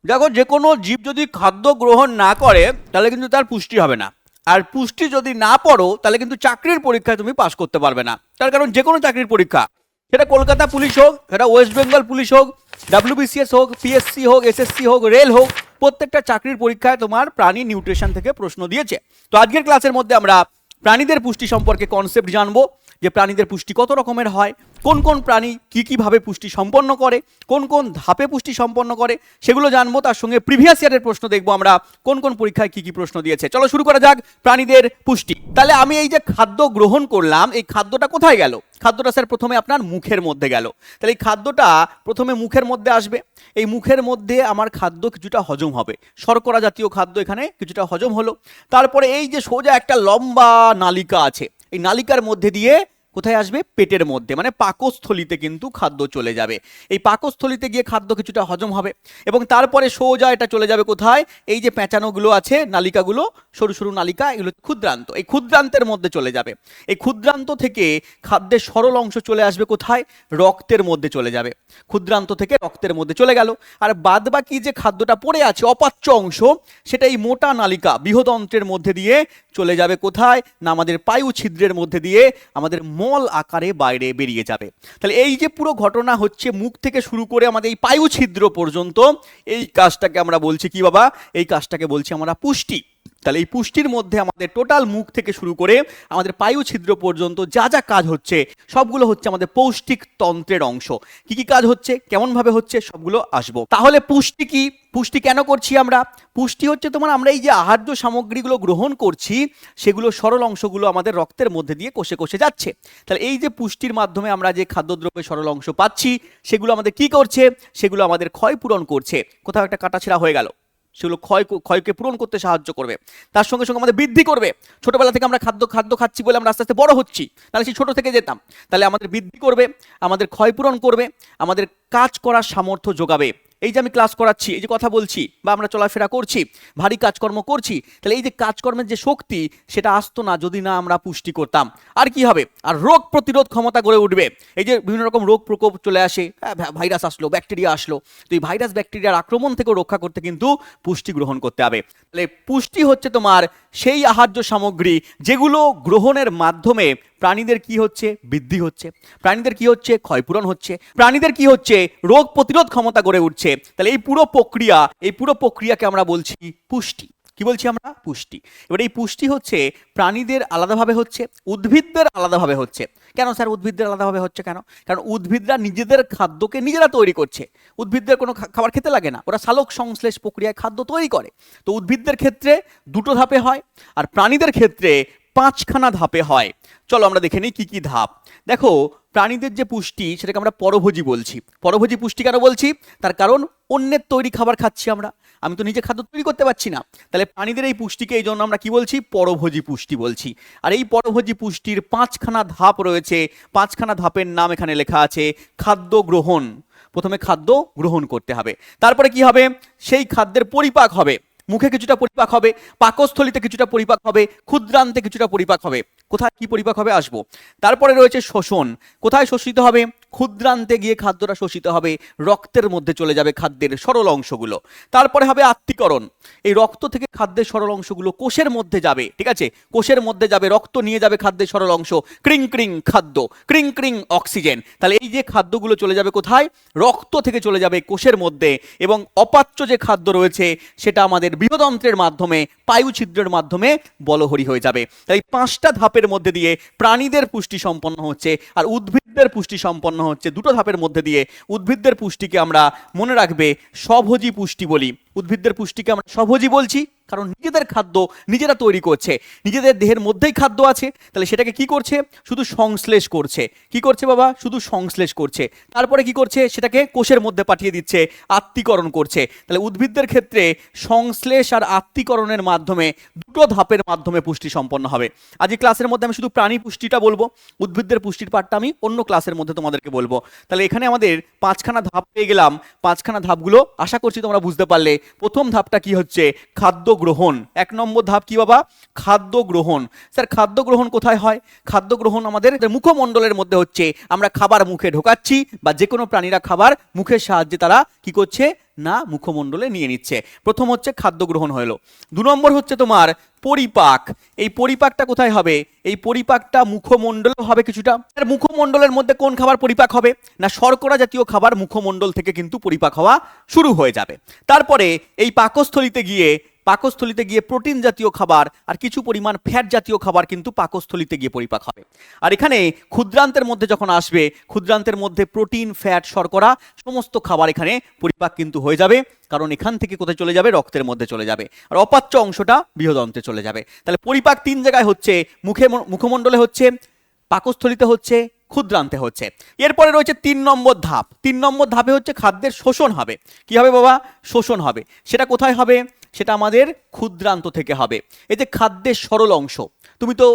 দেখো, যে কোনো জীব যদি খাদ্য গ্রহণ না করে তাহলে কিন্তু তার পুষ্টি হবে না। আর পুষ্টি যদি না পড়ো তাহলে কিন্তু চাকরির পরীক্ষায় তুমি পাশ করতে পারবে না। তার কারণ যে কোনো চাকরির পরীক্ষা, সেটা কলকাতা পুলিশ হোক, সেটা ওয়েস্ট বেঙ্গল পুলিশ হোক, ডাব্লিউবিসিএস হোক, পিএসসি হোক, এসএসসি হোক, রেল হোক, প্রত্যেকটা চাকরির পরীক্ষায় তোমার প্রাণী নিউট্রিশন থেকে প্রশ্ন দিয়েছে। তো আজকের ক্লাসের মধ্যে আমরা প্রাণীদের পুষ্টি সম্পর্কে কনসেপ্ট জানবো, যে প্রাণীদের পুষ্টি কত রকমের হয়, কোন কোন প্রাণী কী ভাবে পুষ্টি সম্পন্ন করে, কোন কোন ধাপে পুষ্টি সম্পন্ন করে সেগুলো জানবো। তার সঙ্গে প্রিভিয়াস ইয়ারের প্রশ্ন দেখবো আমরা, কোন কোন পরীক্ষায় কী প্রশ্ন দিয়েছে। চলো শুরু করা যাক প্রাণীদের পুষ্টি। তাহলে আমি এই যে খাদ্য গ্রহণ করলাম, এই খাদ্যটা কোথায় গেল? খাদ্যটা স্যার প্রথমে আপনার মুখের মধ্যে গেল। তাহলে এই খাদ্যটা প্রথমে মুখের মধ্যে আসবে। এই মুখের মধ্যে আমার খাদ্য কিছুটা হজম হবে, শর্করা জাতীয় খাদ্য এখানে কিছুটা হজম হলো। তারপরে এই যে সোজা একটা লম্বা নালিকা আছে, এই নালিকার মধ্যে দিয়ে কোথায় আসবে? পেটের মধ্যে, মানে পাকস্থলিতে কিন্তু খাদ্য চলে যাবে। এই পাকস্থলিতে গিয়ে খাদ্য কিছুটা হজম হবে এবং তারপরে সোজা এটা চলে যাবে কোথায়? এই যে পেঁচানোগুলো আছে, নালিকাগুলো, সরু সরু নালিকা, এগুলো ক্ষুদ্রান্ত, এই ক্ষুদ্রান্তের মধ্যে চলে যাবে। এই ক্ষুদ্রান্ত থেকে খাদ্যের সরল অংশ চলে আসবে কোথায়? রক্তের মধ্যে চলে যাবে। ক্ষুদ্রান্ত থেকে রক্তের মধ্যে চলে গেল। আর বাদবাকি যে খাদ্যটা পড়ে আছে, অপাচ্য অংশ, সেটা এই মোটা নালিকা বৃহদন্ত্রের মধ্যে দিয়ে চলে যাবে কোথায়? না আমাদের পায়ু ছিদ্রের মধ্যে দিয়ে আমাদের মল আকারে বাইরে বেরিয়ে যাবে। তাহলে এই যে পুরো ঘটনা হচ্ছে, মুখ থেকে শুরু করে আমাদের এই পায়ু ছিদ্র পর্যন্ত, এই কাজটাকে আমরা বলছি কি বাবা? এই কাজটাকে বলছি আমরা পুষ্টি। তাহলে এই পুষ্টির মধ্যে আমাদের টোটাল মুখ থেকে শুরু করে আমাদের পায়ু ছিদ্র পর্যন্ত যা যা কাজ হচ্ছে সবগুলো হচ্ছে আমাদের পৌষ্টিক তন্ত্রের অংশ। কি কি কাজ হচ্ছে, কেমন ভাবে হচ্ছে, সবগুলো আসবো। তাহলে পুষ্টি কি? পুষ্টি কেন করছি আমরা? পুষ্টি হচ্ছে তোমার, আমরা এই যে আহার্য সামগ্রীগুলো গ্রহণ করছি সেগুলো সরল অংশগুলো আমাদের রক্তের মধ্যে দিয়ে কোষে কোষে যাচ্ছে। তাহলে এই যে পুষ্টির মাধ্যমে আমরা যে খাদ্যদ্রব্যের সরল অংশ পাচ্ছি, সেগুলো আমাদের কি করছে? সেগুলো আমাদের ক্ষয় পূরণ করছে। কোথাও একটা কাটাছেঁড়া হয়ে গেল, সেগুলো ক্ষয়কে পূরণ করতে সাহায্য করবে। তার সঙ্গে সঙ্গে আমাদের বৃদ্ধি করবে। ছোটবেলা থেকে আমরা খাদ্য খাচ্ছি বলে আমরা আস্তে আস্তে বড় হচ্ছি, তাহলে সেই ছোট থেকে যেতাম, তাহলে আমাদের বৃদ্ধি করবে, আমাদের ক্ষয় পূরণ করবে, আমাদের কাজ করার সামর্থ্য যোগাবে। এই যে আমি ক্লাস করাচ্ছি, এই যে কথা বলছি, বা আমরা চলাফেরা করছি, ভারী কাজকর্ম করছি, তাহলে এই যে কাজকর্মের যে শক্তি, সেটা আসতো না যদি না আমরা পুষ্টি করতাম। আর কি হবে? আর রোগ প্রতিরোধ ক্ষমতা গড়ে উঠবে। এই যে বিভিন্ন রকম রোগ প্রকোপ চলে আসে, ভাইরাস আসলো, ব্যাকটেরিয়া আসলো, তো এই ভাইরাস ব্যাকটেরিয়ার আক্রমণ থেকে রক্ষা করতে কিন্তু পুষ্টি গ্রহণ করতে হবে। তাহলে পুষ্টি হচ্ছে তোমার সেই আহার্য সামগ্রী যেগুলো গ্রহণের মাধ্যমে প্রাণীদের কি হচ্ছে? বৃদ্ধি হচ্ছে। প্রাণীদের কি হচ্ছে? ক্ষয়পূরণ হচ্ছে। প্রাণীদের কি হচ্ছে? রোগ প্রতিরোধ ক্ষমতা গড়ে উঠছে। তাহলে এই পুরো প্রক্রিয়াকে আমরা বলছি পুষ্টি। কি বলছি আমরা? পুষ্টি। এবার এই পুষ্টি হচ্ছে প্রাণীদের আলাদাভাবে হচ্ছে, উদ্ভিদদের আলাদাভাবে হচ্ছে। কেন স্যার উদ্ভিদদের আলাদাভাবে হচ্ছে কেন? কারণ উদ্ভিদরা নিজেদের খাদ্যকে নিজেরা তৈরি করছে। উদ্ভিদদের কোনো খাবার খেতে লাগে না, ওরা সালোক সংশ্লেষ প্রক্রিয়ায় খাদ্য তৈরি করে। তো উদ্ভিদদের ক্ষেত্রে 2টো ধাপে হয়, আর প্রাণীদের ক্ষেত্রে 5খানা ধাপে হয়। চলো আমরা দেখে নিই কি কি ধাপ। দেখো, প্রাণীদের যে পুষ্টি সেটাকে আমরা পরভোজী বলছি। পরভোজী পুষ্টি কেন বলছি? তার কারণ অন্যের তৈরি খাবার খাচ্ছি আমরা, আমি তো নিজে খাদ্য তৈরি করতে পারছি না। তাহলে প্রাণীদের এই পুষ্টিকে এই জন্য আমরা কি বলছি? পরভোজী পুষ্টি বলছি। আর এই পরভোজী পুষ্টির 5খানা ধাপ রয়েছে। 5খানা ধাপের নাম এখানে লেখা আছে। খাদ্য গ্রহণ, প্রথমে খাদ্য গ্রহণ করতে হবে, তারপরে কি হবে? সেই খাদ্যের পরিপাক হবে। মুখে কিছুটা পরিপাক হবে, পাকস্থলিতে কিছুটা পরিপাক হবে, ক্ষুদ্রান্তে কিছুটা পরিপাক হবে। কোথায় কি পরিপাক হবে আসবো। তারপরে রয়েছে শোষণ। কোথায় শোষিত হবে? ক্ষুদ্রান্তে গিয়ে খাদ্যটা শোষিত হবে, রক্তের মধ্যে চলে যাবে খাদ্যের সরল অংশগুলো। তারপরে হবে আত্তীকরণ। এই রক্ত থেকে খাদ্যের সরল অংশগুলো কোষের মধ্যে যাবে, ঠিক আছে? কোষের মধ্যে যাবে, রক্ত নিয়ে যাবে খাদ্যের সরল অংশ, ক্রিং ক্রিং খাদ্য, ক্রিং ক্রিং অক্সিজেন। তাহলে এই যে খাদ্যগুলো চলে যাবে কোথায়? রক্ত থেকে চলে যাবে কোষের মধ্যে, এবং অপাচ্য যে খাদ্য রয়েছে সেটা আমাদের বৃহদন্ত্রের মাধ্যমে, পায়ু ছিদ্রের মাধ্যমে বলহরি হয়ে যাবে। তাই 5টা ধাপের মধ্যে দিয়ে প্রাণীদের পুষ্টি সম্পন্ন হচ্ছে, আর উদ্ভিদদের পুষ্টি সম্পন্ন হচ্ছে 2টো ধাপের মধ্যে দিয়ে। উদ্ভিদদের পুষ্টিকে আমরা মনে রাখবে স্বভোজী পুষ্টি বলি। উদ্ভিদদের পুষ্টিকে আমরা স্বভোজী বলছি কারণ নিজেদের খাদ্য নিজেরা তৈরি করছে, নিজেদের দেহের মধ্যেই খাদ্য আছে। তাহলে সেটাকে কি করছে? শুধু সংশ্লেষ করছে। কি করছে বাবা? শুধু সংশ্লেষ করছে। তারপরে কি করছে? সেটাকে কোষের মধ্যে পাঠিয়ে দিচ্ছে, আত্তীকরণ করছে। তাহলে উদ্ভিদদের ক্ষেত্রে সংশ্লেষ আর আত্তীকরণের মাধ্যমে 2টো ধাপের মাধ্যমে পুষ্টি সম্পন্ন হবে। আজ এই ক্লাসের মধ্যে আমি শুধু প্রাণী পুষ্টিটা বলবো, উদ্ভিদদের পুষ্টির পার্টটা আমি অন্য ক্লাসের মধ্যে তোমাদেরকে বলবো। তাহলে এখানে আমাদের 5খানা ধাপ পেয়ে গেলাম। 5খানা ধাপগুলো আশা করছি তোমরা বুঝতে পারলে। প্রথম ধাপটা কি হচ্ছে? খাদ্য গ্রহণ। 1 নম্বর ধাপ কি বাবা? খাদ্য গ্রহণ। স্যার খাদ্য গ্রহণ কোথায় হয়? খাদ্য গ্রহণ আমাদের মুখমণ্ডলের মধ্যে হচ্ছে, আমরা খাবার মুখে ঢোকাচ্ছি বা যে কোনো প্রাণীরা খাবার মুখের সাহায্যে তারা কি করছে না মুখমণ্ডলে নিয়ে নিচ্ছে। প্রথম হচ্ছে খাদ্য গ্রহণ হলো। 2 নম্বর হচ্ছে তোমার পরিপাক। এই পরিপাকটা কোথায় হবে? এই পরিপাকটা মুখমণ্ডলে হবে কিছুটা। মুখমণ্ডলের মধ্যে কোন খাবার পরিপাক হবে? না শর্করা জাতীয় খাবার মুখমণ্ডল থেকে কিন্তু পরিপাক হওয়া শুরু হয়ে যাবে। তারপরে এই পাকস্থলিতে গিয়ে প্রোটিন জাতীয় খাবার আর কিছু পরিমাণ ফ্যাট জাতীয় খাবার কিন্তু পাকস্থলিতে গিয়ে পরিপাক হবে। আর এখানে ক্ষুদ্রান্তের মধ্যে যখন আসবে, ক্ষুদ্রান্তের মধ্যে প্রোটিন, ফ্যাট, শর্করা সমস্ত খাবার এখানে পরিপাক কিন্তু হয়ে যাবে, কারণ এখান থেকে কোথায় চলে যাবে? রক্তের মধ্যে চলে যাবে, আর অপাচ্য অংশটা বৃহদন্ত্রে চলে যাবে। তাহলে পরিপাক 3 জায়গায় হচ্ছে, মুখমণ্ডলে হচ্ছে, পাকস্থলিতে হচ্ছে, ক্ষুদ্রান্তে হচ্ছে। এরপরে রয়েছে 3 নম্বর ধাপ। 3 নম্বর ধাপে হচ্ছে খাদ্যের শোষণ হবে। কি হবে বাবা? শোষণ হবে। সেটা কোথায় হবে? সেটা আমাদের ক্ষুদ্রান্ত থেকে হবে। এই যে খাদ্যের সরল অংশ, তুমি তো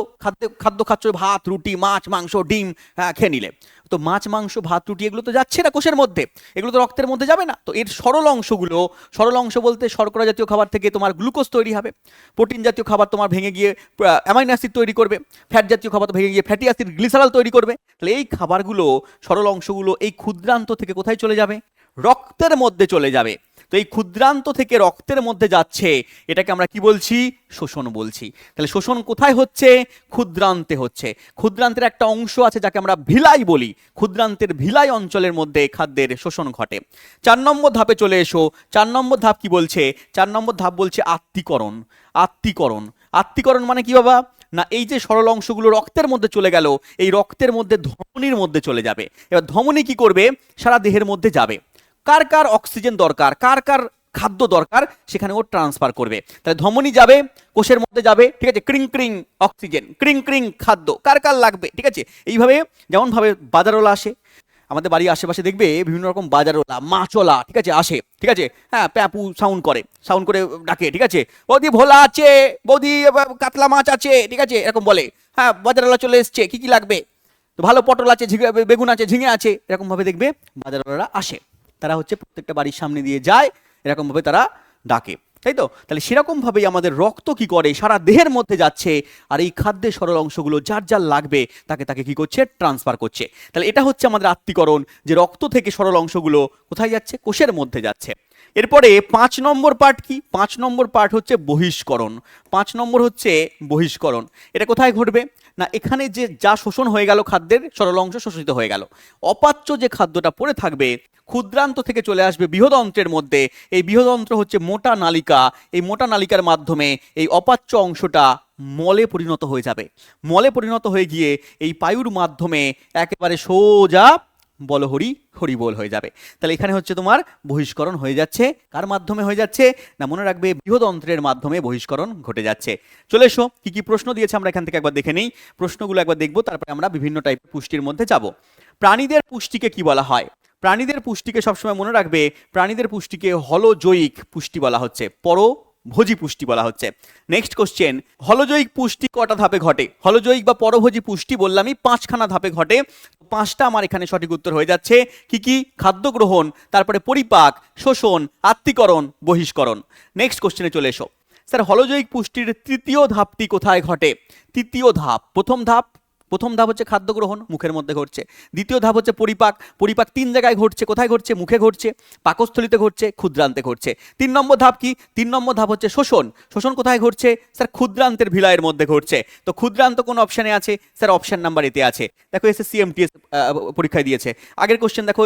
খাদ্য খাচ্ছ, ভাত, রুটি, মাছ, মাংস, ডিম, হ্যাঁ খেয়ে নিলে, তো মাছ, মাংস, ভাত, রুটি এগুলো তো যাচ্ছে না কোষের মধ্যে, এগুলো তো রক্তের মধ্যে যাবে না। তো এর সরল অংশ বলতে শর্করা জাতীয় খাবার থেকে তোমার গ্লুকোজ তৈরি হবে, প্রোটিন জাতীয় খাবার তোমার ভেঙে গিয়ে অ্যামাইনো অ্যাসিড তৈরি করবে, ফ্যাট জাতীয় খাবার ভেঙে গিয়ে ফ্যাটি অ্যাসিড, গ্লিসারল তৈরি করবে। তাহলে এই খাবারগুলো, সরল অংশগুলো এই ক্ষুদ্রান্ত থেকে কোথায় চলে যাবে? রক্তের মধ্যে চলে যাবে। তো এই ক্ষুদ্রান্ত থেকে রক্তের মধ্যে যাচ্ছে, এটাকে আমরা কি বলছি? শোষণ বলছি। তাহলে শোষণ কোথায় হচ্ছে? ক্ষুদ্রান্তে হচ্ছে। ক্ষুদ্রান্তের একটা অংশ আছে যাকে আমরা ভিলাই বলি, ক্ষুদ্রান্তের ভিলাই অঞ্চলের মধ্যে খাদ্যের শোষণ ঘটে। 4 নম্বর ধাপে চলে এসো। 4 নম্বর ধাপ কি বলছে? 4 নম্বর ধাপ বলছে আত্তীকরণ। আত্তীকরণ মানে কি বাবা? না এই যে সরল অংশগুলো রক্তের মধ্যে চলে গেল, এই রক্তের মধ্যে ধমনির মধ্যে চলে যাবে। এবার ধমনি কি করবে? সারা দেহের মধ্যে যাবে, কার কার অক্সিজেন দরকার, কার কার খাদ্য দরকার, সেখানে ও ট্রান্সফার করবে। তাহলে ধমনি যাবে, কোষের মধ্যে যাবে, ঠিক আছে, ক্রিং ক্রিং অক্সিজেন, ক্রিং ক্রিং খাদ্য, কার কার লাগবে, ঠিক আছে। এইভাবে যেমন ভাবে বাজারওয়ালা আসে, আমাদের বাড়ির আশেপাশে দেখবে বিভিন্ন রকম বাজারওয়ালা, মাছওয়ালা, ঠিক আছে, আসে, ঠিক আছে, হ্যাঁ প্যাপু সাউন্ড করে ডাকে, ঠিক আছে, বৌদি ভোলা আছে, বৌদি কাতলা মাছ আছে, ঠিক আছে, এরকম বলে, হ্যাঁ বাজারওয়ালা চলে এসছে, কি কি লাগবে, তো ভালো পটল আছে, বেগুন আছে, ঝিঙে আছে, এরকম ভাবে দেখবে বাজারওয়ালারা আসে। তারা হচ্ছে প্রত্যেকটা বাড়ির সামনে দিয়ে যায়, এরকম ভাবে তারা ডাকে, তাই তো। তাহলে সেরকম ভাবেই আমাদের রক্ত কি করে? সারা দেহের মধ্যে যাচ্ছে, আর এই খাদ্যের সরল অংশগুলো যার যার লাগবে তাকে তাকে কি করছে? ট্রান্সফার করছে। তাহলে এটা হচ্ছে আমাদের আত্তীকরণ, যে রক্ত থেকে সরল অংশগুলো কোথায় যাচ্ছে? কোষের মধ্যে যাচ্ছে। এরপরে 5 নম্বর পার্ট কি? 5 নম্বর পার্ট হচ্ছে বহিষ্করণ। 5 নম্বর হচ্ছে বহিষ্করণ। এটা কোথায় ঘটবে? না এখানে যে যা শোষণ হয়ে গেল, খাদ্যের সরল অংশ শোষিত হয়ে গেল, অপাচ্য যে খাদ্যটা পড়ে থাকবে ক্ষুদ্রান্ত থেকে চলে আসবে বৃহদন্ত্রের মধ্যে। এই বৃহদন্ত্র হচ্ছে মোটা নালিকা, এই মোটা নালিকার মাধ্যমে এই অপাচ্য অংশটা মলে পরিণত হয়ে যাবে। মলে পরিণত হয়ে গিয়ে এই পায়ুর মাধ্যমে একেবারে সোজা বল হরি হরি বল হয়ে যাবে। তাহলে এখানে হচ্ছে তোমার বহিষ্করণ হয়ে যাচ্ছে। কার মাধ্যমে হয়ে যাচ্ছে? না মনে রাখবে বৃহদন্ত্রের মাধ্যমে বহিষ্করণ ঘটে যাচ্ছে। চলে এসো, কি কি প্রশ্ন দিয়েছে আমরা এখান থেকে একবার দেখে নেই। প্রশ্নগুলো একবার দেখবো, তারপরে আমরা বিভিন্ন টাইপের পুষ্টির মধ্যে যাব। প্রাণীদের পুষ্টিকে কি বলা হয়? প্রাণীদের পুষ্টিকে সবসময় মনে রাখবে, প্রাণীদের পুষ্টিকে হলোজৈক পুষ্টি বলা হচ্ছে, পরভোজী পুষ্টি বলা হচ্ছে। নেক্সট কোশ্চেন, হলোজৈক পুষ্টি কটা ধাপে ঘটে? হলোজৈক বা পরভোজী পুষ্টি বললামই 5খানা ধাপে ঘটে। 5টা আমার এখানে সঠিক উত্তর হয়ে যাচ্ছে। কি কি? খাদ্য গ্রহণ, তারপরে পরিপাক, শোষণ, আত্তীকরণ, বহিষ্করণ। নেক্সট কোশ্চেনে চলে এসো। স্যার হলোজৈক পুষ্টির 3য় ধাপটি কোথায় ঘটে? 3য় ধাপ, প্রথম ধাপ হচ্ছে খাদ্য গ্রহণ, মুখের মধ্যে ঘটছে। দ্বিতীয় ধাপ হচ্ছে পরিপাক, 3 জায়গায় ঘটছে। কোথায় ঘটছে? মুখে ঘটছে, পাকস্থলিতে ঘটছে, ক্ষুদ্রান্তে ঘটছে। 3 নম্বর ধাপ কি? 3 নম্বর ধাপ হচ্ছে শোষণ কোথায় ঘটছে? স্যার ক্ষুদ্রান্তের ভিলায়ের মধ্যে ঘটছে। তো ক্ষুদ্রান্ত কোন অপশনে আছে? স্যার অপশন নাম্বার এতে আছে। দেখো এসএসসি এমটিএস পরীক্ষায় দিয়েছে। আগের কোশ্চেন দেখো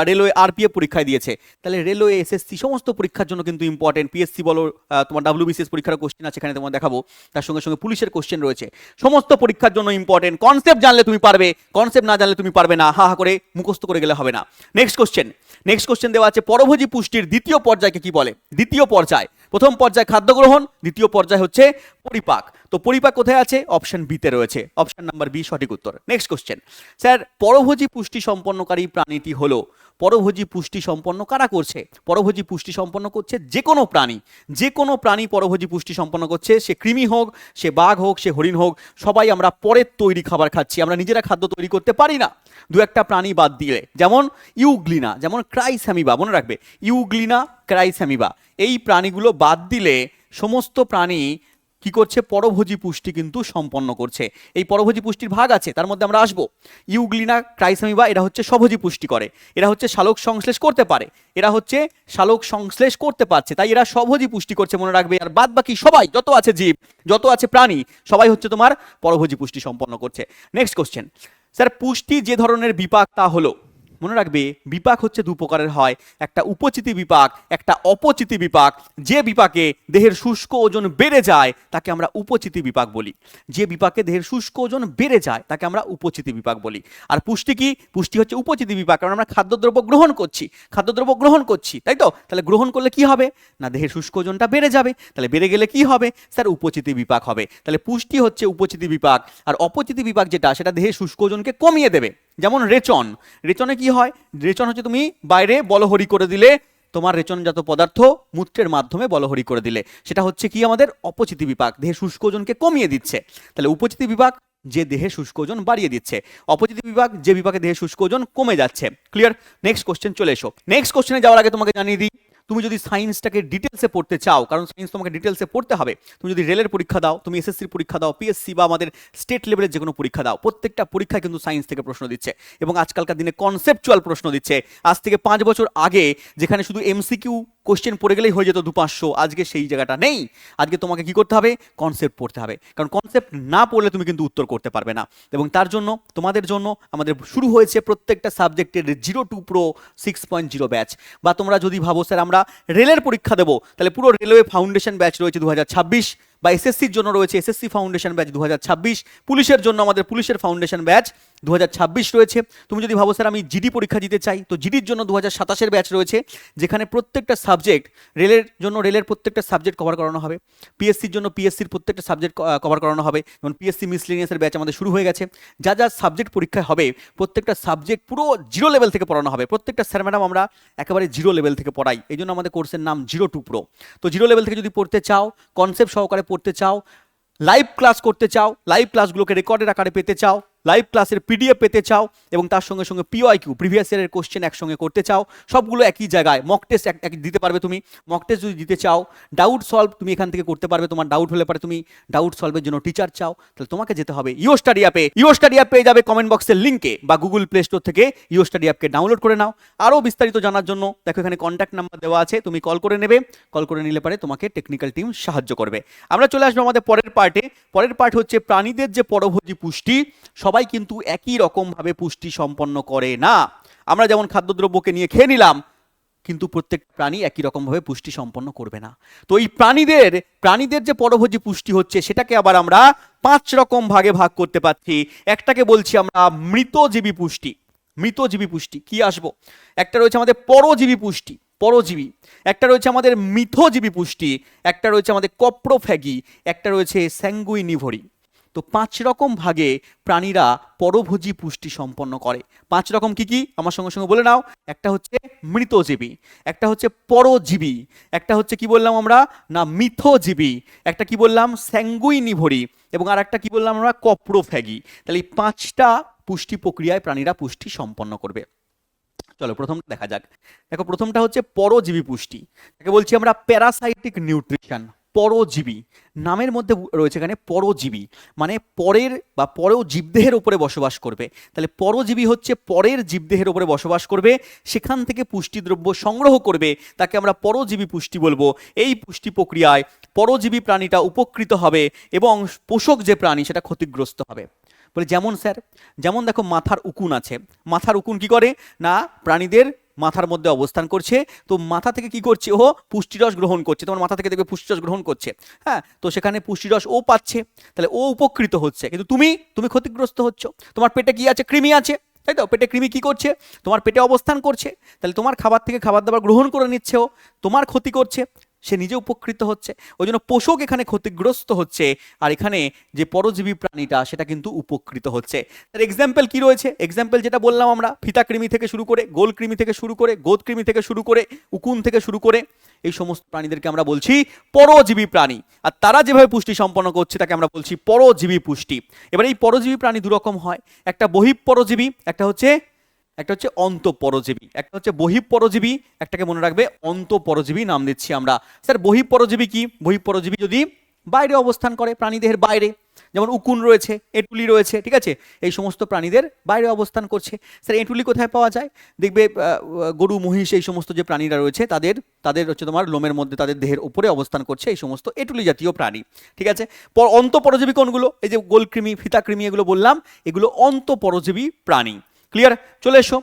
রেলওয়ে আরপিএফ পরীক্ষায় দিয়েছে। তাহলে রেলওয়ে, এসএসসি সমস্ত পরীক্ষার জন্য কিন্তু ইম্পর্টেন্ট। পিএসসি বলো, তোমার ডাব্লিউবিসিএস পরীক্ষার কোশ্চেন আছে এখানে, তোমার দেখাবো। তার সঙ্গে সঙ্গে পুলিশের কোশ্চেন রয়েছে, সমস্ত পরীক্ষার জন্য ইম্পর্টেন্ট। কনসেপ্ট জানলে তুমি পারবে, কনসেপ্ট না জানলে তুমি পারবে না। হা করে মুখস্থ করে গেলে হবে না। নেক্সট কোশ্চেন দেওয়া আছে, পরভোজী পুষ্টির 2য় পর্যায়কে কি বলে? 2য় পর্যায়, প্রথম পর্যায় খাদ্য গ্রহণ, 2য় পর্যায় হচ্ছে পরিপাক। তো পরিপাক কোথায় আছে? অপশন বিতে রয়েছে, অপশন নাম্বার বি সঠিক উত্তর। নেক্সট কোশ্চেন, স্যার পরভোজী পুষ্টি সম্পন্নকারী প্রাণীটি হলো? পরভোজী পুষ্টি সম্পন্ন কারা করছে? পরভোজী পুষ্টি সম্পন্ন করছে যে কোনো প্রাণী পরভোজী পুষ্টি সম্পন্ন করছে। সে কৃমি হোক, সে বাঘ হোক, সে হরিণ হোক, সবাই আমরা পরের তৈরি খাবার খাচ্ছি, আমরা নিজেরা খাদ্য তৈরি করতে পারি না। 2-1টা প্রাণী বাদ দিলে, যেমন ইউগ্লিনা, যেমন ক্রাইস্যামিবা, মনে রাখবে ইউগ্লিনা, ক্রাইস্যামিবা, এই প্রাণীগুলো বাদ দিলে সমস্ত প্রাণী কি করছে, পরভোজী পুষ্টি কিন্তু সম্পন্ন করছে। এই পরভোজী পুষ্টির ভাগ আছে, তার মধ্যে আমরা আসবো। ইউগ্লিনা, ক্রাইসামিবা এরা হচ্ছে স্বভোজী পুষ্টি করে, এরা হচ্ছে শালক সংশ্লেষ করতে পারে, এরা হচ্ছে শালক সংশ্লেষ করতে পারছে, তাই এরা স্বভোজী পুষ্টি করছে, মনে রাখবে। আর বাদ বাকি সবাই, যত আছে জীব, যত আছে প্রাণী, সবাই হচ্ছে তোমার পরভোজী পুষ্টি সম্পন্ন করছে। নেক্সট কোশ্চেন, স্যার পুষ্টি যে ধরনের বিপাক তা হলো, মনে রাখবে বিপাক হচ্ছে দু প্রকারের হয়, একটা উপচিতি বিপাক, একটা অপচিতি বিপাক। যে বিপাকে দেহের শুষ্ক ওজন বেড়ে যায় তাকে আমরা উপচিতি বিপাক বলি, যে বিপাকে দেহের শুষ্ক ওজন বেড়ে যায় তাকে আমরা উপচিতি বিপাক বলি। আর পুষ্টি কি, পুষ্টি হচ্ছে উপচিতি বিপাক, কারণ আমরা খাদ্যদ্রব্য গ্রহণ করছি, খাদ্যদ্রব্য গ্রহণ করছি, তাই তো? তাহলে গ্রহণ করলে কি হবে না, দেহের শুষ্ক ওজনটা বেড়ে যাবে, তাহলে বেড়ে গেলে কি হবে স্যার, উপচিতি বিপাক হবে। তাহলে পুষ্টি হচ্ছে উপচিতি বিপাক, আর অপচিতি বিপাক যেটা সেটা দেহের শুষ্ক ওজনকে কমিয়ে দেবে। যেমন রেচন, রেচনে কি হয়, রেচন হচ্ছে তুমি বাইরে বলহরি করে দিলে, তোমার রেচনজাত পদার্থ মূত্রের মাধ্যমে বলহরি করে দিলে, সেটা হচ্ছে কি আমাদের অপচিতি বিপাক, দেহের শুষ্ক ওজনকে কমিয়ে দিচ্ছে। তাহলে উপচিতি বিপাক যে দেহে শুষ্ক ওজন বাড়িয়ে দিচ্ছে, অপচিতি বিভাগ যে বিভাগে দেহে শুষ্ক ওজন কমে যাচ্ছে। ক্লিয়ার? নেক্সট কোশ্চেন চলে এসো। নেক্সট কোশ্চেনে যাওয়ার আগে তোমাকে জানিয়ে দিই, তুমি যদি সায়েন্সটাকে ডিটেলসে পড়তে চাও, কারণ সায়েন্স তোমাকে ডিটেলসে পড়তে হবে, তুমি যদি রেলের পরীক্ষা দাও, তুমি এসএসসির পরীক্ষা দাও, পিএসসি বা আমাদের স্টেট লেভেলের যে কোনো পরীক্ষা দাও, প্রত্যেকটা পরীক্ষায় কিন্তু সায়েন্স থেকে প্রশ্ন দিচ্ছে, এবং আজকালকার দিনে কনসেপচুয়াল প্রশ্ন দিচ্ছে। আজ থেকে 5 বছর আগে যেখানে শুধু এমসিকিউ কোশ্চেন পড়ে গেলেই হয়ে যেত 200-500, আজকে সেই জায়গাটা নেই। আজকে তোমাকে কি করতে হবে, কনসেপ্ট পড়তে হবে, কারণ কনসেপ্ট না পড়লে তুমি কিন্তু উত্তর করতে পারবে না। এবং তার জন্য তোমাদের জন্য আমাদের শুরু হয়েছে প্রত্যেকটা সাবজেক্টের 0 to Pro 6.0 ব্যাচ। বা তোমরা যদি ভাবো স্যার আমরা রেলের পরীক্ষা দেবো, তাহলে পুরো রেলওয়ে ফাউন্ডেশন ব্যাচ রয়েছে 2026, বা এসএসসির জন্য রয়েছে এসএসসি ফাউন্ডেশন ব্যাচ 2026, পুলিশের জন্য আমাদের পুলিশের ফাউন্ডেশন ব্যাচ 2026 রয়েছে। তুমি যদি ভাবো স্যার আমি জিডি পরীক্ষা দিতে চাই, তো জিডির জন্য 2027-এর ব্যাচ রয়েছে, যেখানে প্রত্যেকটা সাবজেক্ট, রেলের জন্য রেলের প্রত্যেকটা সাবজেক্ট কভার করানো হবে, পিএসসির জন্য পিএসসির প্রত্যেকটা সাবজেক্ট কভার করানো হবে। যেমন পিএসসি মিসলেনিয়াসের ব্যাচ আমাদের শুরু হয়ে গেছে, যা যা সাবজেক্ট পরীক্ষায় হবে প্রত্যেকটা সাবজেক্ট পুরো 0 লেভেল থেকে পড়ানো হবে। প্রত্যেকটা স্যার ম্যাডাম আমরা একেবারে 0 লেভেল থেকে পড়াই, এই জন্য আমাদের কোর্সের নাম 0 to Pro। তো 0 লেভেল থেকে যদি পড়তে চাও, কনসেপ্ট সহকারে পড়তে চাও, লাইভ ক্লাস করতে চাও, লাইভ ক্লাসগুলোকে রেকর্ডের আকারে পেতে চাও, লাইভ ক্লাসের পিডিএফ পেতে চাও, এবং তার সঙ্গে সঙ্গে পিওআইকিউ প্রিভিয়াস ইয়ারের কোশ্চেন একসঙ্গে করতে চাও, সবগুলো একই জায়গায়, মক টেস্ট এক দিতে পারবে তুমি। মক টেস্ট যদি দিতে চাও, ডাউট সলভ তুমি এখান থেকে করতে পারবে, তোমার ডাউট হলে পারে তুমি ডাউট সলভের জন্য টিচার চাও, তাহলে তোমাকে যেতে হবে ইও স্টাডি অ্যাপে। ইও স্টাডি অ্যাপ পেয়ে যাবে কমেন্ট বক্সের লিঙ্কে, বা গুগল প্লে স্টোর থেকে ইও স্টাডি অ্যাপকে ডাউনলোড করে নাও। আরও বিস্তারিত জানার জন্য দেখো এখানে কন্ট্যাক্ট নাম্বার দেওয়া আছে, তুমি কল করে নেবে, কল করে নিলে পারে তোমাকে টেকনিক্যাল টিম সাহায্য করবে। আমরা চলে আসবো আমাদের পরের পার্টে। পরের পার্ট হচ্ছে প্রাণীদের যে পরভোজী পুষ্টি, সবাই কিন্তু একই রকমভাবে পুষ্টি সম্পন্ন করে না। আমরা যেমন খাদ্যদ্রব্যকে নিয়ে খেয়ে নিলাম, কিন্তু প্রত্যেক প্রাণী একই রকমভাবে পুষ্টি সম্পন্ন করবে না। তো এই প্রাণীদের যে পরভোজী পুষ্টি হচ্ছে, সেটাকে আবার আমরা 5 রকম ভাগে ভাগ করতে পারছি। একটাকে বলছি আমরা মৃতজীবী পুষ্টি। মৃতজীবী পুষ্টি কি আসবো, একটা রয়েছে আমাদের পরজীবী পুষ্টি, পরজীবী, একটা রয়েছে আমাদের মিথজীবী পুষ্টি, একটা রয়েছে আমাদের কপ্রোফ্যাগি, একটা রয়েছে স্যাঙ্গুইনিভোরি। তো 5 রকম ভাগে প্রাণীরা পরভোজী পুষ্টি সম্পন্ন করে। 5 রকম কি কি আমার সঙ্গে সঙ্গে বলে নাও। একটা হচ্ছে মৃতজীবী, একটা হচ্ছে পরজীবী, একটা হচ্ছে কি বললাম আমরা না মিথজীবী, একটা কি বললাম স্যাঙ্গুইনিভোরি, এবং আর একটা কি বললাম আমরা কপ্রোফ্যাগি। তাহলে এই 5টা পুষ্টি প্রক্রিয়ায় প্রাণীরা পুষ্টি সম্পন্ন করবে। চলো প্রথমটা দেখা যাক। দেখো প্রথমটা হচ্ছে পরজীবী পুষ্টি, তাকে বলছি আমরা প্যারাসাইটিক নিউট্রিশন। পরজীবী, নামের মধ্যে রয়েছে এখানে পরজীবী, মানে পরের বা পরেও জীবদেহের উপরে বসবাস করবে। তাহলে পরজীবী হচ্ছে পরের জীবদেহের উপরে বসবাস করবে, সেখান থেকে পুষ্টিদ্রব্য সংগ্রহ করবে, তাকে আমরা পরজীবী পুষ্টি বলবো। এই পুষ্টি প্রক্রিয়ায় পরজীবী প্রাণীটা উপকৃত হবে, এবং পোষক যে প্রাণী সেটা ক্ষতিগ্রস্ত হবে। বলে যেমন স্যার, যেমন দেখো মাথার উকুন আছে, মাথার উকুন কি করে না প্রাণীদের মাথার মধ্যে অবস্থান করছে, তো মাথা থেকে কি করছে ও পুষ্টিরস গ্রহণ করছে, তোমার মাথা থেকে দেখবে পুষ্টিরস গ্রহণ করছে, হ্যাঁ, তো সেখানে পুষ্টিরস ও পাচ্ছে, তাহলে ও উপকৃত হচ্ছে, কিন্তু তুমি ক্ষতিগ্রস্ত হচ্ছ। তোমার পেটে কি আছে, কৃমি আছে, তাই তো? পেটে কৃমি কি করছে, তোমার পেটে অবস্থান করছে, তাহলে তোমার খাবার থেকে খাবার দাবার গ্রহণ করে নিচ্ছে, ও তোমার ক্ষতি করছে, সে নিজে উপকৃত হচ্ছে, ওই জন্য পোষক এখানে ক্ষতিগ্রস্ত হচ্ছে, আর এখানে যে পরজীবী প্রাণীটা সেটা কিন্তু উপকৃত হচ্ছে। তার এক্সাম্পল কি রয়েছে, এক্সাম্পল যেটা বললাম আমরা, ফিতা কৃমি থেকে শুরু করে, গোল কৃমি থেকে শুরু করে, গোদ কৃমি থেকে শুরু করে, উকুন থেকে শুরু করে, এই সমস্ত প্রাণীদেরকে আমরা বলছি পরজীবী প্রাণী, আর তারা যেভাবে পুষ্টি সম্পন্ন করছে তাকে আমরা বলছি পরজীবী পুষ্টি। এবার এই পরজীবী প্রাণী দুরকম হয়, একটা বহিঃপরজীবী, একটা হচ্ছে একটা হচ্ছে অন্তঃপরজীবী, একটা হচ্ছে বহিঃপরজীবী, একটাকে মনে রাখবে অন্তঃপরজীবী নাম দিচ্ছি আমরা। স্যার বহিঃপরজীবী কি? বহিঃপরজীবী যদি বাইরে অবস্থান করে, প্রাণীদেহের বাইরে, যেমন উকুন রয়েছে, এঁটুলি রয়েছে, ঠিক আছে, এই সমস্ত প্রাণীদের বাইরে অবস্থান করছে। স্যার এঁটুলি কোথায় পাওয়া যায়? দেখবে গরু, মহিষ, এই সমস্ত যে প্রাণীরা রয়েছে তাদের তাদের হচ্ছে তোমার লোমের মধ্যে, তাদের দেহের উপরে অবস্থান করছে এই সমস্ত এঁটুলি জাতীয় প্রাণী, ঠিক আছে। অন্তঃপরজীবী কোনগুলো? এই যে গোলকৃমি, ফিতাকৃমি, এগুলো বললাম, এগুলো অন্তঃপরজীবী প্রাণী। ক্লিয়ার? চলে এসো,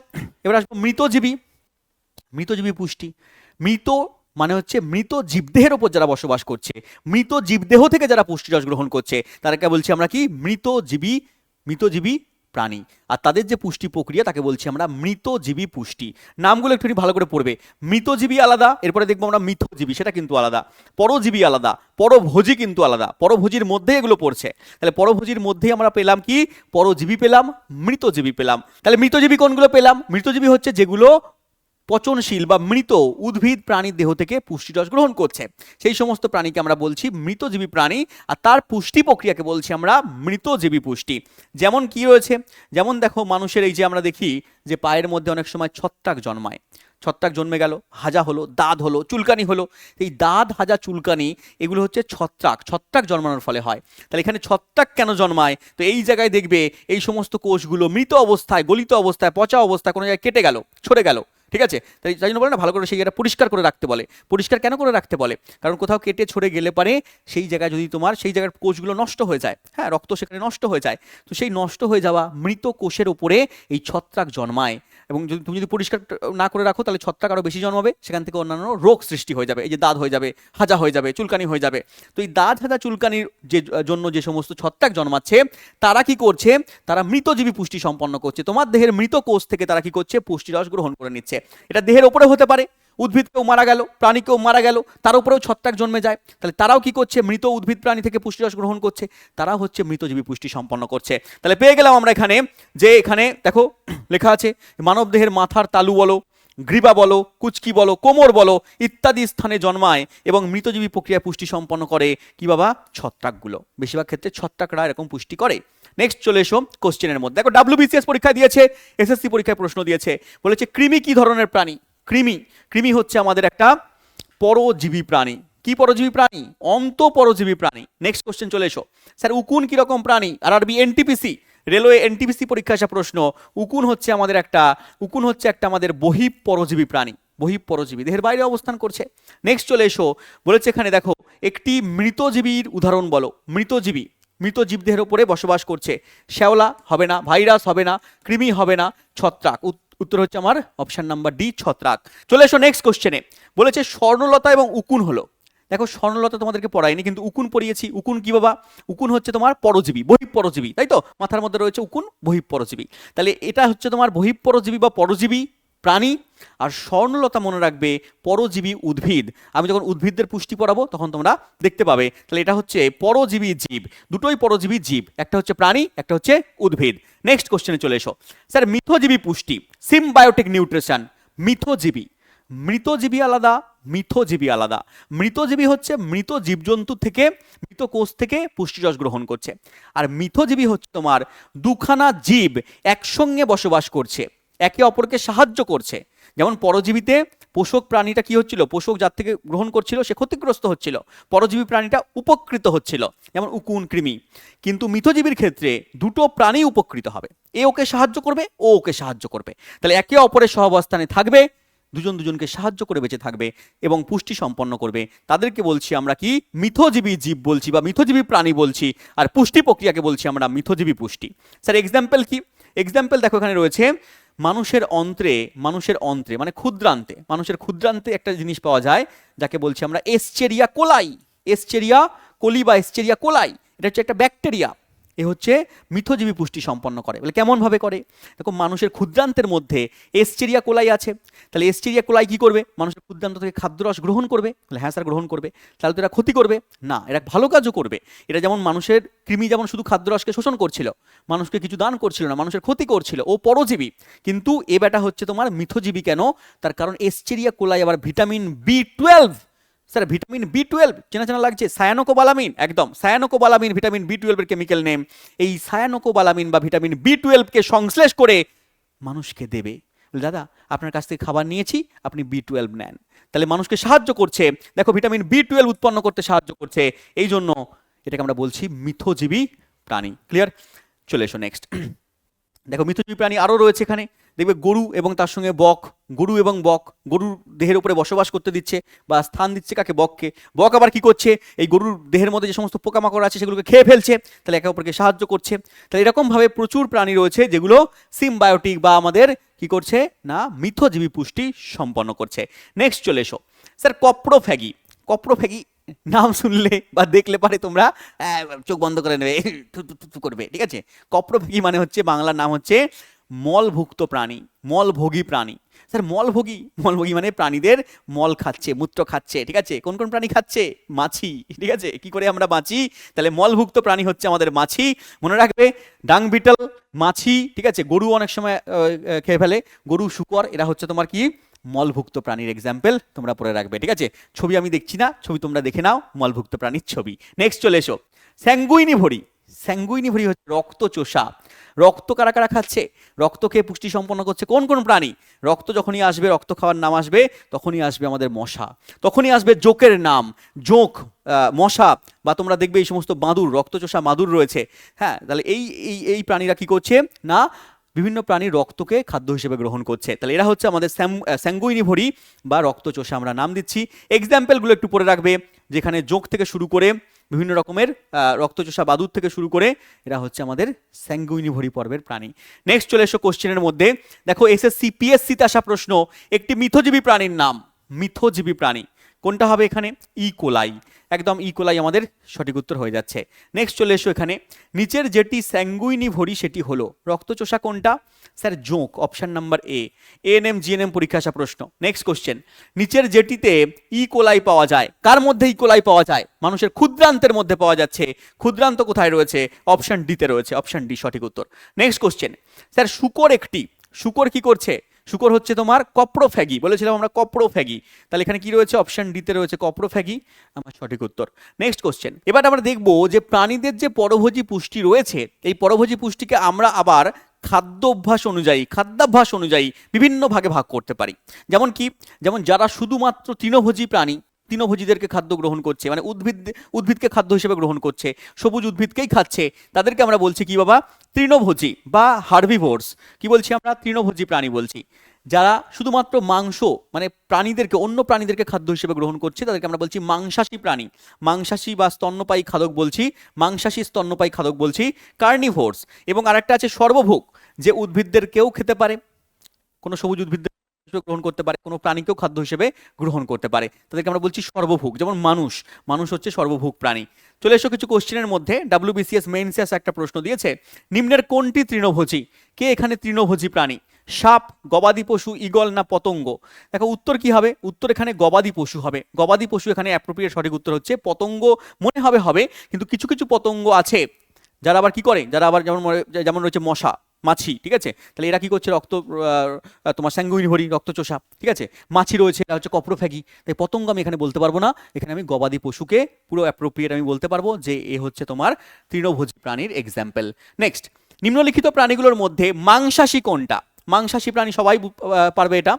এবার আসবো মৃতজীবী। মৃতজীবী পুষ্টি। মৃত মানে হচ্ছে মৃত জীবদেহের ওপর যারা বসবাস করছে, মৃত জীবদেহ থেকে যারা পুষ্টিরস গ্রহণ করছে, তাদেরকে বলছি আমরা কি? মৃতজীবী। মৃতজীবী প্রাণী। আর তাদের যে পুষ্টি প্রক্রিয়া তাকে বলছি আমরা মৃতজীবী পুষ্টি। নামগুলো একটু ভালো করে পড়বে। মৃতজীবী আলাদা, এরপরে দেখবো আমরা মিথজীবী, সেটা কিন্তু আলাদা। পরজীবী আলাদা, পরভোজী কিন্তু আলাদা। পরভোজীর মধ্যে এগুলো পড়ছে। তাহলে পরভোজীর মধ্যেই আমরা পেলাম কি? পরজীবী পেলাম, মৃতজীবী পেলাম। তাহলে মৃতজীবী কোনগুলো পেলাম? মৃতজীবী হচ্ছে যেগুলো পচনশীল বা মৃত উদ্ভিদ প্রাণীর দেহ থেকে পুষ্টিরস গ্রহণ করছে, সেই সমস্ত প্রাণীকে আমরা বলছি মৃতজীবী প্রাণী। আর তার পুষ্টি প্রক্রিয়াকে বলছি আমরা মৃতজীবী পুষ্টি। যেমন কি রয়েছে? যেমন দেখো, মানুষের এই যে আমরা দেখি যে পায়ের মধ্যে অনেক সময় ছত্রাক জন্মায়। ছত্রাক জন্মে গেল, হাজা হলো, দাঁত হলো, চুলকানি হলো। এই দাঁত, হাজা, চুলকানি এগুলো হচ্ছে ছত্রাক, ছত্রাক জন্মানোর ফলে হয়। তাহলে এখানে ছত্রাক কেন জন্মায়? তো এই জায়গায় দেখবে এই সমস্ত কোষগুলো মৃত অবস্থায়, গলিত অবস্থায়, পচা অবস্থায় কোনো জায়গায় কেটে গেল, ছড়ে গেল, ঠিক আছে। তাই জন্য বলে না, ভালো করে সেই জায়গাটা পরিষ্কার করে রাখতে বলে। পরিষ্কার কেন করে রাখতে বলে? কারণ কোথাও কেটে ছড়ে গেলে পারে সেই জায়গায় যদি তোমার সেই জায়গার কোষগুলো নষ্ট হয়ে যায়, হ্যাঁ, রক্ত সেখানে নষ্ট হয়ে যায়, তো সেই নষ্ট হয়ে যাওয়া মৃত কোষের উপরে এই ছত্রাক জন্মায়। এবং যদি তুমি পরিষ্কার না করে রাখো তাহলে ছত্রাক আরও বেশি জন্মাবে, সেখান থেকে অন্যান্য রোগ সৃষ্টি হয়ে যাবে। এই যে দাঁত হয়ে যাবে, হাজা হয়ে যাবে, চুলকানি হয়ে যাবে। তো এই দাঁত, হাজা, চুলকানির যে জন্য যে সমস্ত ছত্রাক জন্মাচ্ছে, তারা কি করছে? তারা মৃতজীবী পুষ্টি সম্পন্ন করছে। তোমার দেহের মৃত কোষ থেকে তারা কি করছে? পুষ্টিরস গ্রহণ করে নিচ্ছে। এটা দেহের ওপরে হতে পারে, উদ্ভিদ কেউ মারা গেল, প্রাণী কেউ মারা গেল, তার উপরেও ছত্রাক জন্মে যায়, তাহলে তারাও কি করছে? মৃত উদ্ভিদ প্রাণী থেকে পুষ্টিরস গ্রহণ করছে, তারাও হচ্ছে মৃতজীবী পুষ্টি সম্পন্ন করছে। তাহলে পেয়ে গেলাম আমরা এখানে, যে এখানে দেখো লেখা আছে মানব দেহের মাথার তালু বলো, গ্রীবা বলো, কুচকি বলো, কোমর বলো, ইত্যাদি স্থানে জন্মায় এবং মৃতজীবী প্রক্রিয়ায় পুষ্টি সম্পন্ন করে কি বাবা? ছত্রাকগুলো। বেশিরভাগ ক্ষেত্রে ছত্রাকরা এরকম পুষ্টি করে। নেক্সট চলে এসো কোশ্চেনের মধ্যে। দেখো WBCS পরীক্ষায় দিয়েছে, SSC পরীক্ষায় প্রশ্ন দিয়েছে, বলেছে কৃমি কি ধরনের প্রাণী? কৃমি, কৃমি হচ্ছে আমাদের একটা পরজীবী প্রাণী। কি পরজীবী প্রাণী? অন্তঃপরজীবী প্রাণী। নেক্সট কোশ্চেন চলে এসো। স্যার উকুন কি রকম প্রাণী? RRB NTPC রেলওয়ে NTPC পরীক্ষা আসা প্রশ্ন। উকুন হচ্ছে একটা আমাদের বহিঃপরজীবী প্রাণী, বহিঃপরজীবী, দেহের বাইরে অবস্থান করছে। নেক্সট চলে এসো, বলেছে এখানে দেখো একটি মৃতজীবীর উদাহরণ বলো। মৃতজীবী, মৃত জীবদেহের উপরে বসবাস করছে। শ্যাওলা হবে না, ভাইরাস হবে না, কৃমি হবে না, ছত্রাক। উত্তর হচ্ছে আমার অপশন নাম্বার ডি, ছত্রাক। চলে এসো নেক্সট কোশ্চেনে। বলেছে স্বর্ণলতা এবং উকুন হলো। দেখো স্বর্ণলতা তোমাদেরকে পড়াইনি, কিন্তু উকুন পড়িয়েছি। উকুন কি বাবা? উকুন হচ্ছে তোমার পরজীবী, বহিঃপরজীবী, তাই তো? মাথার মধ্যে রয়েছে উকুন, বহিঃপরজীবী। তাহলে এটা হচ্ছে তোমার বহিঃপরজীবী বা পরজীবী প্রাণী। আর স্বর্ণলতা মনে রাখবে পরজীবী উদ্ভিদ। আমি যখন উদ্ভিদদের পুষ্টি পড়াবো তখন তোমরা দেখতে পাবে। তাহলে এটা হচ্ছে পরজীবী জীব, দুটোই পরজীবী জীব, একটা হচ্ছে প্রাণী, একটা হচ্ছে উদ্ভিদ। নেক্সট কোশ্চেনে চলে এসো। স্যার মিথজীবী পুষ্টি, সিম্বায়োটিক নিউট্রিশন। মিথজীবী, মৃতজীবী আলাদা, মিথজীবী আলাদা। মৃতজীবী হচ্ছে মৃত জীবজন্তু থেকে, মৃত কোষ থেকে পুষ্টিরস গ্রহণ করছে। আর মিথজীবী হচ্ছে তোমার দুখানা জীব একসঙ্গে বসবাস করছে, একে অপরকে সাহায্য করছে। যেমন পরজীবীতে পোষক প্রাণীটা কি হচ্ছিল? পোষক যার থেকে গ্রহণ করছিল সে ক্ষতিগ্রস্ত হচ্ছিল, পরজীবী প্রাণীটা উপকৃত হচ্ছিল, যেমন উকুন, কৃমি। কিন্তু মিথজীবীর ক্ষেত্রে দুটো প্রাণী উপকৃত হবে, এ ওকে সাহায্য করবে, ও ওকে সাহায্য করবে। তাহলে একে অপরের সহাবস্থানে থাকবে, দুজন দুজনকে সাহায্য করে বেঁচে থাকবে এবং পুষ্টি সম্পন্ন করবে। তাদেরকে বলছি আমরা কি? মিথজীবী জীব বলছি বা মিথজীবী প্রাণী বলছি। আর পুষ্টি প্রক্রিয়াকে বলছি আমরা মিথজীবী পুষ্টি। স্যার এক্সাম্পল কি? এক্সাম্পল দেখো এখানে রয়েছে মানুষের অন্ত্রে, মানুষের অন্ত্রে মানে ক্ষুদ্রান্তে, মানুষের ক্ষুদ্রান্তে একটা জিনিস পাওয়া যায় যাকে বলছি আমরা এসচেরিয়া কোলাই। এসচেরিয়া কোলি বা এসচেরিয়া কোলাই, এটা হচ্ছে একটা ব্যাকটেরিয়া। এ হচ্ছে মিথজীবী পুষ্টি সম্পন্ন করে। বলে কেমনভাবে করে? দেখো মানুষের ক্ষুদ্রান্তের মধ্যে এসচেরিয়া কোলাই আছে। তাহলে এসচেরিয়া কোলাই কি করবে? মানুষের ক্ষুদ্রান্ত থেকে খাদ্যরস গ্রহণ করবে। তাহলে হ্যাঁ স্যার গ্রহণ করবে। তাহলে তো এরা ক্ষতি করবে না, এরা ভালো কাজও করবে। এটা যেমন মানুষের কৃমি যেমন শুধু খাদ্যরসকে শোষণ করছিল, মানুষকে কিছু দান করছিল না, মানুষের ক্ষতি করছিল, ও পরজীবী। কিন্তু এ বেটা হচ্ছে তোমার মিথজীবী। কেন? তার কারণ এসচেরিয়া কোলাই আবার vitamin B12। Sir vitamin B12 চেনা চেনা লাগছে, সায়ানোকোবালামিন, একদম সায়ানোকোবালামিন ভিটামিন B12 এর কেমিক্যাল নেম। এই সায়ানোকোবালামিন বা ভিটামিন B12 কে সংশ্লেষ করে মানুষকে দেবে। দাদা আপনার কাছ থেকে খাবার নিয়েছি, আপনি B12 নেন, তাহলে মানুষকে সাহায্য করছে। দেখো ভিটামিন B12 উৎপন্ন করতে সাহায্য করছে, এই জন্য এটাকে আমরা বলছি মিথজীবী প্রাণী। ক্লিয়ার? চলে এসো নেক্সট। দেখো মিথজীবী প্রাণী আরও রয়েছে এখানে, দেখবে গরু এবং তার সঙ্গে বক। গরু এবং বক, গরুর দেহের উপরে বসবাস করতে দিচ্ছে বা স্থান দিচ্ছে কাকে? বককে। বক আবার কি করছে? এই গরুর দেহের মধ্যে যে সমস্ত পোকামাকড় আছে সেগুলোকে খেয়ে ফেলছে, তাহলে একে অপরকে সাহায্য করছে। তাহলে এরকমভাবে প্রচুর প্রাণী রয়েছে যেগুলো সিম্বায়োটিক বা আমাদের কি করছে না মিথজীবী পুষ্টি সম্পন্ন করছে। নেক্সট চলে এসো স্যার কপ্রোফ্যাগি। কপ্রোফ্যাগি নাম শুনলে বা দেখলে পারে তোমরা চোখ বন্ধ করে নেবে, থু করবে, ঠিক আছে? কপ্রোফ্যাগি মানে হচ্ছে বাংলার নাম হচ্ছে মলভুক্ত প্রাণী, মলভোগী প্রাণী। স্যার মলভোগী, মলভোগী মানে প্রাণীদের মল খাচ্ছে, মূত্র খাচ্ছে, ঠিক আছে? কোন কোন প্রাণী খাচ্ছে? মাছি, ঠিক আছে? কি করে আমরা বাঁচি? তাহলে মলভুক্ত প্রাণী হচ্ছে আমাদের মাছি। মনে রাখবে ডাং বিটল, মাছি, ঠিক আছে? গরু অনেক সময় খেয়ে ফেলে, গরু, শূকর, এরা হচ্ছে তোমার কি মলভুক্ত প্রাণীর এক্সাম্পল তোমরা পড়ে রাখবে, ঠিক আছে? ছবি আমি দেখছি না, ছবি তোমরা দেখে নাও, মলভুক্ত প্রাণীর ছবি। নেক্সট চলে এসো স্যাঙ্গুইনিভোরি। স্যাঙ্গুইনিভোরি হচ্ছে রক্তচোষা। রক্ত কারা কারা খাচ্ছে? রক্ত খেয়ে পুষ্টি সম্পন্ন করছে কোন কোন প্রাণী? রক্ত যখনই আসবে, রক্ত খাওয়ার নাম আসবে, তখনই আসবে আমাদের মশা, তখনই আসবে জোকের নাম, জোঁক, মশা, বা তোমরা দেখবে এই সমস্ত বাদুড়, রক্তচোষা মাদুর রয়েছে। হ্যাঁ, তাহলে এই এই এই প্রাণীরা কি করছে না বিভিন্ন প্রাণীর রক্তকে খাদ্য হিসেবে গ্রহণ করছে। তাহলে এরা হচ্ছে আমাদের স্যাঙ্গুইনিভোরি বা রক্তচোষা আমরা নাম দিচ্ছি। এক্সাম্পলগুলো একটু পড়ে রাখবে, যেখানে জোঁক থেকে শুরু করে বিভিন্ন রকমের রক্তচোষা বাদুর থেকে শুরু করে এরা হচ্ছে আমাদের স্যাঙ্গুইনিভোরি পর্বের প্রাণী। নেক্সট চলে এসো কোশ্চেনের মধ্যে। দেখো এসএসসি পিএসসিতে আসা প্রশ্ন, একটি মিথজীবী প্রাণীর নাম। মিথজীবী প্রাণী কোনটা হবে এখানে? ইকোলাই, একদম ইকোলাই আমাদের সঠিক উত্তর হয়ে যাচ্ছে। নেক্সট চলে এসো এখানে, নিচের যেটি স্যাঙ্গুইনিভোরি সেটি হলো রক্তচোষা কোনটা? স্যার জোঁক, option number A. ANM GNM পরীক্ষা আসা প্রশ্ন। নেক্সট কোশ্চেন, নিচের যেটিতে ইকোলাই পাওয়া যায়, কার মধ্যে ইকোলাই পাওয়া যায়? মানুষের ক্ষুদ্রান্তের মধ্যে পাওয়া যাচ্ছে। ক্ষুদ্রান্ত কোথায় রয়েছে? অপশন ডিতে রয়েছে, অপশন ডি সঠিক উত্তর। নেক্সট কোশ্চেন, স্যার শুকর একটি, শুকর কি করছে? শুকর হচ্ছে তোমার কপ্রোফ্যাগি, বলেছিলাম আমরা কপ্রোফ্যাগি, তাহলে এখানে কি রয়েছে? অপশন ডিতে রয়েছে কপ্রোফ্যাগি, আমার সঠিক উত্তর। নেক্সট কোশ্চেন, এবার আমরা দেখব যে প্রাণীদের যে পরভোজী পুষ্টি রয়েছে, এই পরভোজী পুষ্টিকে আমরা আবার খাদ্যাভ্যাস অনুযায়ী বিভিন্ন ভাগে ভাগ করতে পারি। যেমন কি? যেমন যারা শুধুমাত্র তৃণভোজী প্রাণী, তৃণভোজীদেরকে খাদ্য গ্রহণ করছে, মানে উদ্ভিদকে খাদ্য হিসেবে গ্রহণ করছে, সবুজ উদ্ভিদকেই খাচ্ছে, তাদেরকে আমরা বলছি কি বাবা? তৃণভোজী বা হার্বিভোরস। কি বলছি আমরা? তৃণভোজী প্রাণী বলছি। যারা শুধুমাত্র মাংস, মানে প্রাণীদেরকে, অন্য প্রাণীদেরকে খাদ্য হিসেবে গ্রহণ করছে, তাদেরকে আমরা বলছি মাংসাশী প্রাণী। মাংসাশী বা স্তন্যপায়ী খাদক বলছি, মাংসাশী স্তন্যপায়ী খাদক বলছি কার্নিভোরস। এবং আরেকটা আছে সর্বভুক, যে উদ্ভিদদেরকেও খেতে পারে, কোনো সবুজ উদ্ভিদ গ্রহণ করতে পারে, কোনো প্রাণীকেও খাদ্য হিসেবে গ্রহণ করতে পারে, তাদেরকে আমরা বলছি সর্বভুক। যেমন মানুষ, মানুষ হচ্ছে সর্বভুক প্রাণী। চলে এসো কিছু কোশ্চেনের মধ্যে। WBCS মেইনসে একটা প্রশ্ন দিয়েছে, নিম্নের কোনটি তৃণভোজী? কে এখানে তৃণভোজী প্রাণী? সাপ, গবাদি পশু, ঈগল না পতঙ্গ? দেখো উত্তর কি হবে? উত্তর এখানে গবাদি পশু হবে। গবাদি পশু এখানে অ্যাপ্রোপ্রিয়েট সঠিক উত্তর হচ্ছে। পতঙ্গ মনে হবে, কিন্তু কিছু কিছু পতঙ্গ আছে যারা আবার কি করে, যারা আবার যেমন রয়েছে মশা, মাছি, ঠিক আছে? তাহলে এরা কি করছে? তোমার স্যাঙ্গুইনিভোরি, রক্তচোষা, ঠিক আছে? মাছি রয়েছে, এটা হচ্ছে কপ্রোফ্যাগি। তাই পতঙ্গ আমি এখানে বলতে পারবো না, এখানে আমি গবাদি পশুকে পুরো অ্যাপ্রোপ্রিয়েট আমি বলতে পারবো যে এ হচ্ছে তোমার তৃণভোজী প্রাণীর এক্সাম্পল। নেক্সট, নিম্নলিখিত প্রাণীগুলোর মধ্যে মাংসাশী কোনটা? মাংসাশী প্রাণী সবাই পারবে এটা।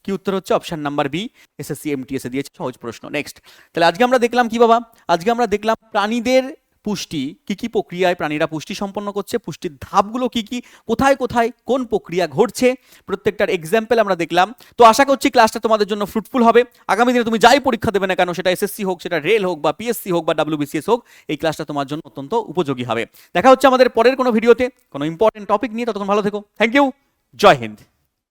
কি উত্তর হচ্ছে? Option number B. SSC MTS এ দিয়েছে, সহজ প্রশ্ন। নেক্সট, তাহলে আজকে আমরা দেখলাম কি বাবা? আজকে আমরা দেখলাম প্রাণীদের পুষ্টি, কি কি প্রক্রিয়ায় প্রাণীরা পুষ্টি সম্পন্ন করছে, পুষ্টির ধাপগুলো কি কি, কোথায় কোথায় কোন প্রক্রিয়া ঘটছে, প্রত্যেকটার এক্সাম্পল আমরা দেখলাম। তো আশা করছি ক্লাসটা তোমাদের জন্য ফ্রুটফুল হবে। আগামী দিনে তুমি যাই পরীক্ষা দেবে না কেন, সেটা এসএসসি হোক, সেটা রেল হোক, বা পিএসসি হোক, বা WBCS হোক, এই ক্লাসটা তোমার জন্য অত্যন্ত উপযোগী হবে। দেখা হচ্ছে আমাদের পরের কোনো ভিডিওতে কোনো ইম্পর্টেন্ট টপিক নিয়ে। ততক্ষণ ভালো থেকো। Thank you. জয় হিন্দ।